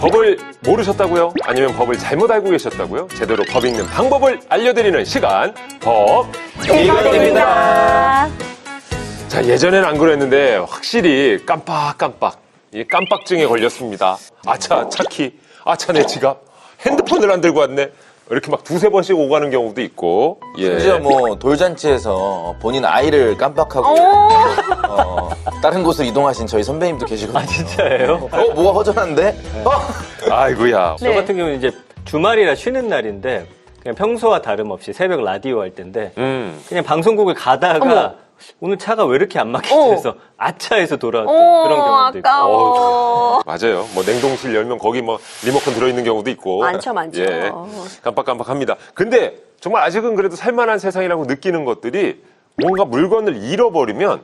법을 모르셨다고요? 아니면 법을 잘못 알고 계셨다고요? 제대로 법 읽는 방법을 알려드리는 시간, 법 읽어드립니다. 자, 예전엔 안 그랬는데 확실히 깜빡깜빡 이 깜빡증에 걸렸습니다. 아차, 차키, 아차, 내 지갑, 핸드폰을 안 들고 왔네. 이렇게 막 두세 번씩 오가는 경우도 있고. 심지어 뭐 돌잔치에서 본인 아이를 깜빡하고 다른 곳으로 이동하신 저희 선배님도 계시거든요. 아, 진짜예요? 뭐가 허전한데? 아이고야. 저 같은 경우는 이제 주말이라 쉬는 날인데 그냥 평소와 다름없이 새벽 라디오 할 때인데 그냥 방송국을 가다가 오늘 차가 왜 이렇게 안 막히지 해서 아차해서 돌아왔던 그런 경우도 있고. 아까워. 맞아요. 뭐 냉동실 열면 거기 뭐 리모컨 들어있는 경우도 있고. 많죠. 예, 깜빡깜빡합니다. 근데 정말 아직은 그래도 살만한 세상이라고 느끼는 것들이 뭔가 물건을 잃어버리면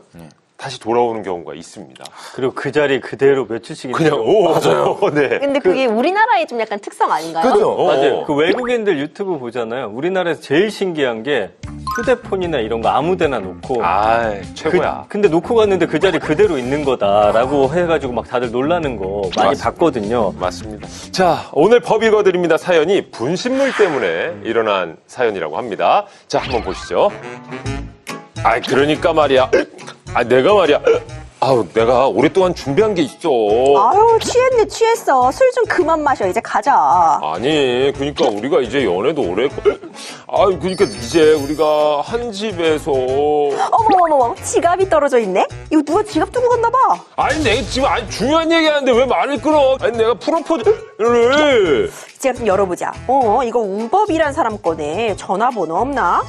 다시 돌아오는 경우가 있습니다. 그리고 그 자리 그대로 며칠씩 그냥 맞아요. 네. 근데 그게 우리나라의 좀 약간 특성 아닌가요? 그죠? 맞아요. 그 외국인들 유튜브 보잖아요. 우리나라에서 제일 신기한 게 휴대폰이나 이런 거 아무데나 놓고 아, 최고야. 근데 놓고 갔는데 그 자리 그대로 있는 거다라고 해가지고 막 다들 놀라는 거 많이 맞습니다. 봤거든요. 맞습니다. 자, 오늘 법 읽어드립니다 사연이 분신물 때문에 일어난 사연이라고 합니다. 자, 한번 보시죠. 아, 그러니까 말이야. 아, 내가 말이야. 아우, 내가 오랫동안 준비한 게 있어. 아유, 취했네, 취했어. 술 좀 그만 마셔. 이제 가자. 아니, 그러니까 우리가 이제 연애도 오래 했고. 아유, 그러니까 이제 우리가 한 집에서. 어머머머, 지갑이 떨어져 있네? 이거 누가 지갑 두고 갔나 봐. 아니, 내가 지금 중요한 얘기 하는데 왜 말을 끊어? 아니, 내가 프로포즈를. 지갑 좀 열어보자. 이거 우법이란 사람 거네. 전화번호 없나?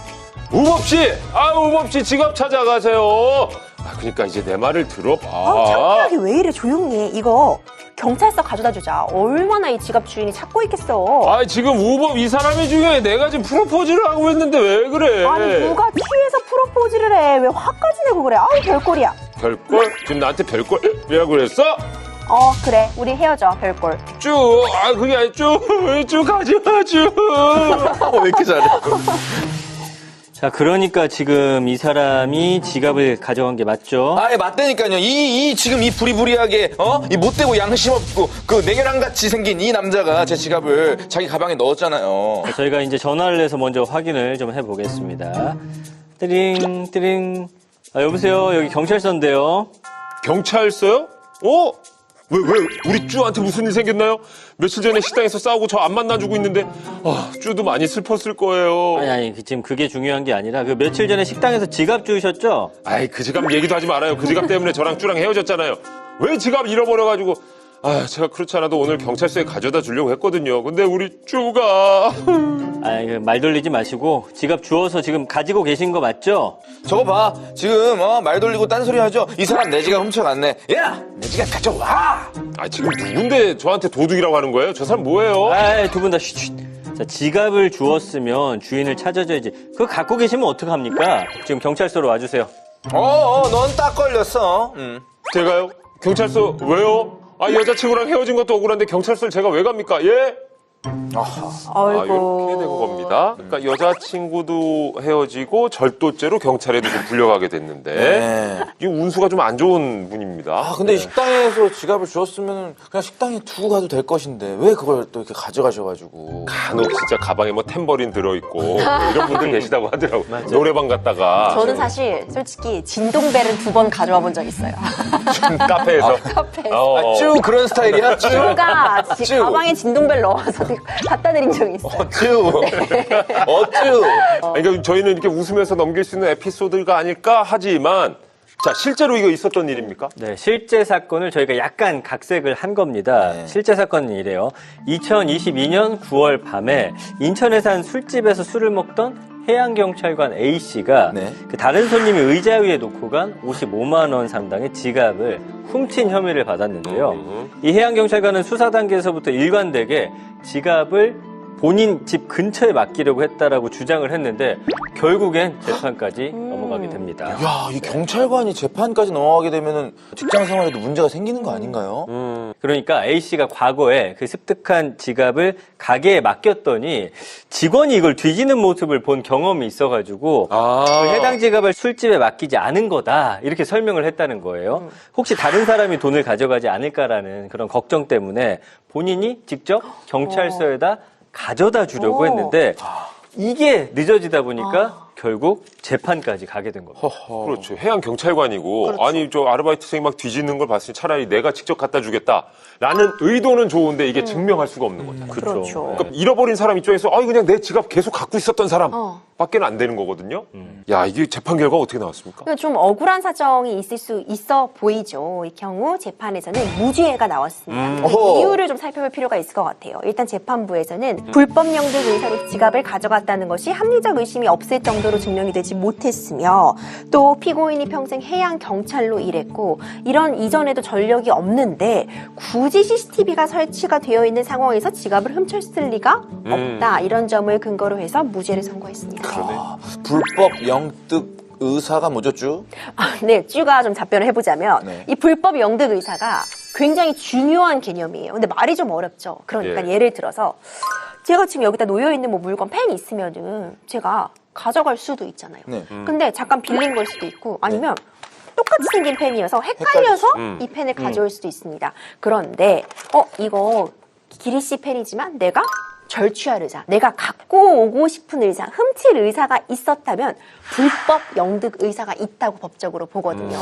우법씨! 아, 우법씨 지갑 찾아가세요. 아, 그러니까 이제 내 말을 들어봐. 창피하게 왜 이래, 조용히 해. 이거 경찰서 가져다 주자. 얼마나 이 지갑 주인이 찾고 있겠어. 아, 지금 우법 이 사람이 중요해. 내가 지금 프로포즈를 하고 있는데 왜 그래? 아니, 누가 취해서 프로포즈를 해. 왜 화까지 내고 그래. 아우, 별꼴이야. 별걸? 지금 나한테 별걸이라고 그랬어? 그래. 우리 헤어져, 별꼴. 쭉, 아, 그게 아니, 쭉 가지마, 쭉. 왜 이렇게 잘해? 자, 그러니까 지금 이 사람이 지갑을 가져간 게 맞죠? 아예 맞다니까요. 지금 이 부리부리하게 이 못되고 양심 없고 그 냉혈한 같이 생긴 이 남자가 제 지갑을 자기 가방에 넣었잖아요. 저희가 이제 전화를 해서 먼저 확인을 좀 해보겠습니다. 띠링, 띠링. 아, 여보세요? 여기 경찰서인데요. 경찰서요? 왜, 우리 쭈한테 무슨 일 생겼나요? 며칠 전에 식당에서 싸우고 저 안 만나주고 있는데, 쭈도 많이 슬펐을 거예요. 아니, 지금 그게 중요한 게 아니라 그 며칠 전에 식당에서 지갑 주우셨죠? 아이, 그 지갑 얘기도 하지 말아요. 그 지갑 때문에 저랑 쭈랑 헤어졌잖아요. 왜 지갑 잃어버려가지고, 제가 그렇지 않아도 오늘 경찰서에 가져다 주려고 했거든요. 근데 우리 쭈가. 아니, 말 돌리지 마시고 지갑 주워서 지금 가지고 계신 거 맞죠? 저거 봐. 지금 말 돌리고 딴소리 하죠. 이 사람 내 지갑 훔쳐갔네. 야! 내 지갑 가져와! 지금 누군데 저한테 도둑이라고 하는 거예요? 저 사람 뭐예요? 두 분 다 쉿. 자, 지갑을 주웠으면 주인을 찾아줘야지. 그거 갖고 계시면 어떡합니까? 지금 경찰서로 와주세요. 넌 딱 걸렸어. 제가요? 경찰서 왜요? 여자친구랑 헤어진 것도 억울한데 경찰서를 제가 왜 갑니까? 예? 이렇게 된 겁니다. 그러니까 여자친구도 헤어지고 절도죄로 경찰에도 좀 불려가게 됐는데 네. 이 운수가 좀 안 좋은 분입니다. 근데 이 식당에서 지갑을 주웠으면 그냥 식당에 두고 가도 될 것인데 왜 그걸 또 이렇게 가져가셔가지고. 간혹 진짜 가방에 뭐 탬버린 들어있고 이런 분들 계시다고 하더라고요. 노래방 갔다가 저는 사실 솔직히 진동벨은 2번 가져와 본 적 있어요. 카페에서 카페에서. 쭉 그런 스타일이야? 쭉. 누가 쭉. 가방에 진동벨 넣어서 갖다 드린 적이 있어요. 쭉. 그러니까 저희는 이렇게 웃으면서 넘길 수 있는 에피소드가 아닐까 하지만 자, 실제로 이거 있었던 일입니까? 네, 실제 사건을 저희가 약간 각색을 한 겁니다. 네. 실제 사건은 이래요. 2022년 9월 밤에 인천에서 한 술집에서 술을 먹던 해양경찰관 A씨가 네. 그 다른 손님이 의자 위에 놓고 간 55만 원 상당의 지갑을 훔친 혐의를 받았는데요. 이 해양경찰관은 수사 단계에서부터 일관되게 지갑을 본인 집 근처에 맡기려고 했다라고 주장을 했는데 결국엔 재판까지 넘어가게 됩니다. 야, 이 경찰관이 재판까지 넘어가게 되면은 직장 생활에도 문제가 생기는 거 아닌가요? 그러니까 A씨가 과거에 그 습득한 지갑을 가게에 맡겼더니 직원이 이걸 뒤지는 모습을 본 경험이 있어가지고 그 해당 지갑을 술집에 맡기지 않은 거다 이렇게 설명을 했다는 거예요. 혹시 다른 사람이 돈을 가져가지 않을까라는 그런 걱정 때문에 본인이 직접 경찰서에다 가져다 주려고 했는데 이게 늦어지다 보니까 결국 재판까지 가게 된 겁니다. 그렇죠. 해양 경찰관이고 아니 저 아르바이트생이 막 뒤지는 걸 봤으니 차라리 내가 직접 갖다 주겠다라는 의도는 좋은데 이게 증명할 수가 없는 거잖아요. 그렇죠. 그러니까 잃어버린 사람 입장에서 그냥 내 지갑 계속 갖고 있었던 사람 밖에는 안 되는 거거든요. 야, 이게 재판 결과가 어떻게 나왔습니까? 그러니까 좀 억울한 사정이 있을 수 있어 보이죠. 이 경우 재판에서는 무죄가 나왔습니다. 근데 이유를 좀 살펴볼 필요가 있을 것 같아요. 일단 재판부에서는 불법 영득 의사로 지갑을 가져갔다는 것이 합리적 의심이 없을 정도로 증명이 되지 못했으며 또 피고인이 평생 해양 경찰로 일했고 이런 이전에도 전력이 없는데 굳이 CCTV가 설치가 되어 있는 상황에서 지갑을 훔쳤을 리가 없다. 이런 점을 근거로 해서 무죄를 선고했습니다. 불법 영득 의사가 뭐죠, 쭈? 네, 쭈가 좀 답변을 해보자면 네. 이 불법 영득 의사가 굉장히 중요한 개념이에요. 근데 말이 좀 어렵죠. 그러니까 예를 들어서 제가 지금 여기다 놓여있는 뭐 물건 펜 있으면은 제가 가져갈 수도 있잖아요. 네. 근데 잠깐 빌린 걸 수도 있고 아니면 똑같이 생긴 펜이어서 헷갈려서 이 펜을 가져올 수도 있습니다. 그런데 이거 기리 씨 펜이지만 내가 절취할 의사, 내가 갖고 오고 싶은 의사, 훔칠 의사가 있었다면 불법 영득 의사가 있다고 법적으로 보거든요.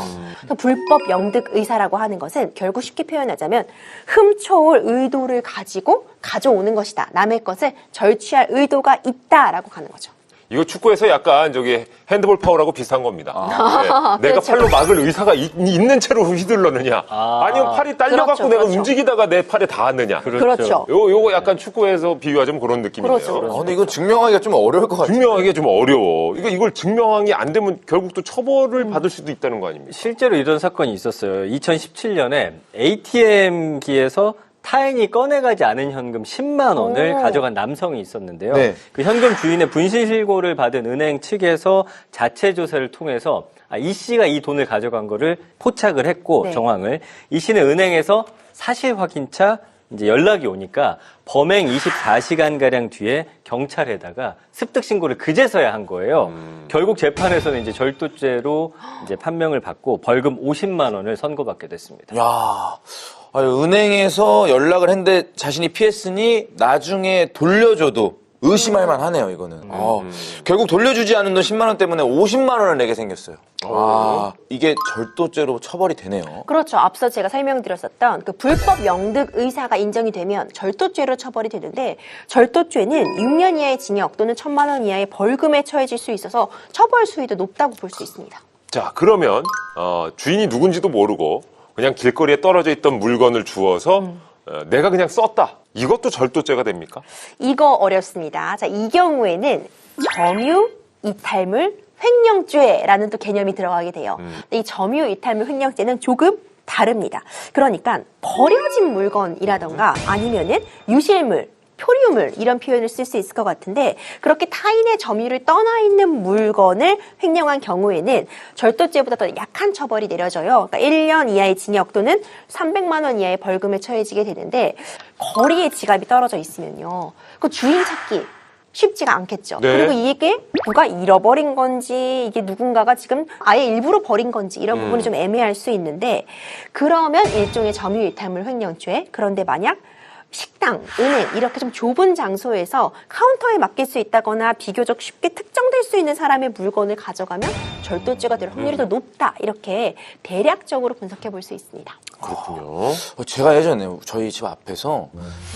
불법 영득 의사라고 하는 것은 결국 쉽게 표현하자면 훔쳐올 의도를 가지고 가져오는 것이다. 남의 것을 절취할 의도가 있다라고 하는 거죠. 이거 축구에서 약간 저기 핸드볼 파울하고 비슷한 겁니다. 네. 내가 그렇죠. 팔로 막을 의사가 있는 채로 휘둘렀느냐, 아니면 팔이 딸려갖고 그렇죠, 내가 그렇죠. 움직이다가 내 팔에 닿았느냐. 그렇죠. 요거 약간 축구에서 비유하자면 그런 느낌이에요. 그렇죠. 근데 이거 증명하기가 좀 어려울 것 같아요. 증명하기가 좀 어려워. 이걸 증명이 안 되면 결국 또 처벌을 받을 수도 있다는 거 아닙니까? 실제로 이런 사건이 있었어요. 2017년에 ATM기에서 타인이 꺼내가지 않은 현금 10만 원을 가져간 남성이 있었는데요. 네. 그 현금 주인의 분실신고를 받은 은행 측에서 자체 조사를 통해서 이 씨가 이 돈을 가져간 거를 포착을 했고 네. 정황을 이 씨는 은행에서 사실 확인차 이제 연락이 오니까 범행 24시간 가량 뒤에 경찰에다가 습득 신고를 그제서야 한 거예요. 결국 재판에서는 이제 절도죄로 이제 판명을 받고 벌금 50만 원을 선고받게 됐습니다. 야, 은행에서 연락을 했는데 자신이 피했으니 나중에 돌려줘도 의심할 만하네요, 이거는. 결국 돌려주지 않은 돈 10만 원 때문에 50만 원을 내게 생겼어요. 이게 절도죄로 처벌이 되네요. 그렇죠. 앞서 제가 설명드렸었던 그 불법 영득 의사가 인정이 되면 절도죄로 처벌이 되는데 절도죄는 6년 이하의 징역 또는 1,000만 원 이하의 벌금에 처해질 수 있어서 처벌 수위도 높다고 볼 수 있습니다. 자, 그러면 주인이 누군지도 모르고 그냥 길거리에 떨어져 있던 물건을 주워서 내가 그냥 썼다. 이것도 절도죄가 됩니까? 이거 어렵습니다. 자, 이 경우에는 점유, 이탈물, 횡령죄라는 또 개념이 들어가게 돼요. 근데 이 점유, 이탈물, 횡령죄는 조금 다릅니다. 그러니까 버려진 물건이라던가 아니면은 유실물, 표류물 이런 표현을 쓸 수 있을 것 같은데 그렇게 타인의 점유를 떠나 있는 물건을 횡령한 경우에는 절도죄보다 더 약한 처벌이 내려져요. 그러니까 1년 이하의 징역 또는 300만 원 이하의 벌금에 처해지게 되는데 거리에 지갑이 떨어져 있으면요. 그 주인 찾기 쉽지가 않겠죠. 네. 그리고 이게 누가 잃어버린 건지 이게 누군가가 지금 아예 일부러 버린 건지 이런 부분이 좀 애매할 수 있는데 그러면 일종의 점유이탈물 횡령죄. 그런데 만약 식당, 은행 이렇게 좀 좁은 장소에서 카운터에 맡길 수 있다거나 비교적 쉽게 특정될 수 있는 사람의 물건을 가져가면 절도죄가 될 확률이 더 높다. 이렇게 대략적으로 분석해 볼 수 있습니다. 그렇군요. 제가 예전에 저희 집 앞에서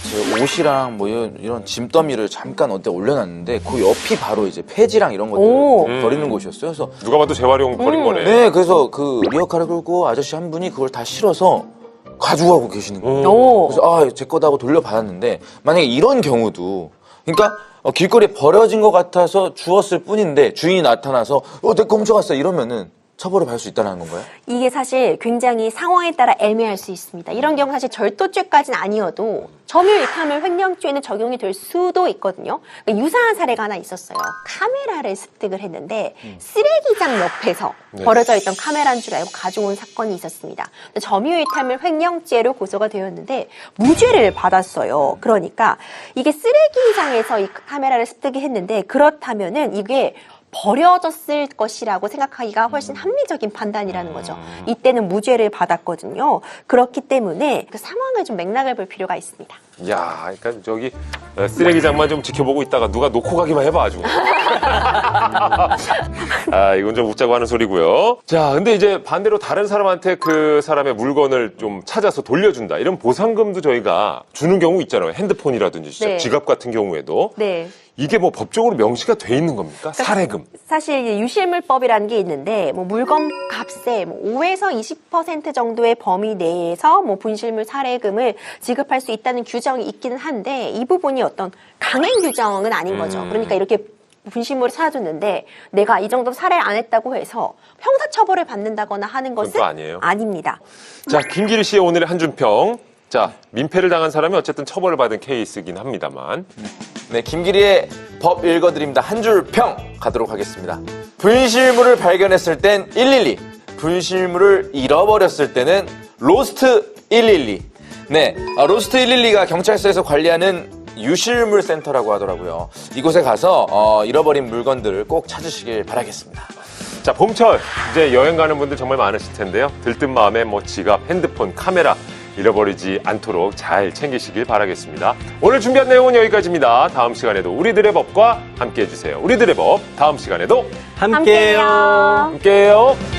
제 옷이랑 뭐 이런 짐더미를 잠깐 어디 올려놨는데 그 옆이 바로 이제 폐지랑 이런 것들 버리는 곳이었어요. 그래서 누가 봐도 재활용 버린 거네. 네, 그래서 그 리어카를 끌고 아저씨 한 분이 그걸 다 실어서 가지고 가고 계시는 거예요. 그래서 제 거다 하고 돌려받았는데 만약에 이런 경우도 그러니까 길거리에 버려진 것 같아서 주웠을 뿐인데 주인이 나타나서 내 거 훔쳐갔어 이러면은 처벌을 받을 수 있다는 건가요? 이게 사실 굉장히 상황에 따라 애매할 수 있습니다. 이런 경우 사실 절도죄까지는 아니어도 점유이탈물 횡령죄는 적용이 될 수도 있거든요. 그러니까 유사한 사례가 하나 있었어요. 카메라를 습득을 했는데 쓰레기장 옆에서 버려져 있던 카메라인 줄 알고 가져온 사건이 있었습니다. 점유이탈물 횡령죄로 고소가 되었는데 무죄를 받았어요. 그러니까 이게 쓰레기장에서 이 카메라를 습득을 했는데 그렇다면은 이게 버려졌을 것이라고 생각하기가 훨씬 합리적인 판단이라는 거죠. 이때는 무죄를 받았거든요. 그렇기 때문에 그 상황을 좀 맥락을 볼 필요가 있습니다. 야, 그러니까 저기 쓰레기장만 좀 지켜보고 있다가 누가 놓고 가기만 해봐 아주. 아, 이건 좀 웃자고 하는 소리고요. 자, 근데 이제 반대로 다른 사람한테 그 사람의 물건을 좀 찾아서 돌려준다. 이런 보상금도 저희가 주는 경우 있잖아요. 핸드폰이라든지 진짜 네. 지갑 같은 경우에도. 네. 이게 뭐 법적으로 명시가 돼 있는 겁니까? 사례금. 사실 이제 유실물법이라는 게 있는데 뭐 물건 값의 뭐 5에서 20% 정도의 범위 내에서 뭐 분실물 사례금을 지급할 수 있다는 규정이 있기는 한데 이 부분이 어떤 강행 규정은 아닌 거죠. 그러니까 이렇게 분실물을 찾아줬는데 내가 이 정도 살해를 안 했다고 해서 형사처벌을 받는다거나 하는 것은 그건 또 아니에요. 아닙니다. 자, 김기리 씨의 오늘의 한 줄평. 자, 민폐를 당한 사람이 어쨌든 처벌을 받은 케이스긴 합니다만. 네, 김기리의 법 읽어드립니다. 한 줄 평 가도록 하겠습니다. 분실물을 발견했을 땐 112, 분실물을 잃어버렸을 때는 로스트 112. 네, 로스트 112가 경찰서에서 관리하는 유실물 센터라고 하더라고요. 이곳에 가서 잃어버린 물건들을 꼭 찾으시길 바라겠습니다. 자, 봄철 이제 여행 가는 분들 정말 많으실 텐데요. 들뜬 마음에 뭐 지갑, 핸드폰, 카메라 잃어버리지 않도록 잘 챙기시길 바라겠습니다. 오늘 준비한 내용은 여기까지입니다. 다음 시간에도 우리들의 법과 함께 해주세요. 우리들의 법 다음 시간에도 함께해요. 함께해요.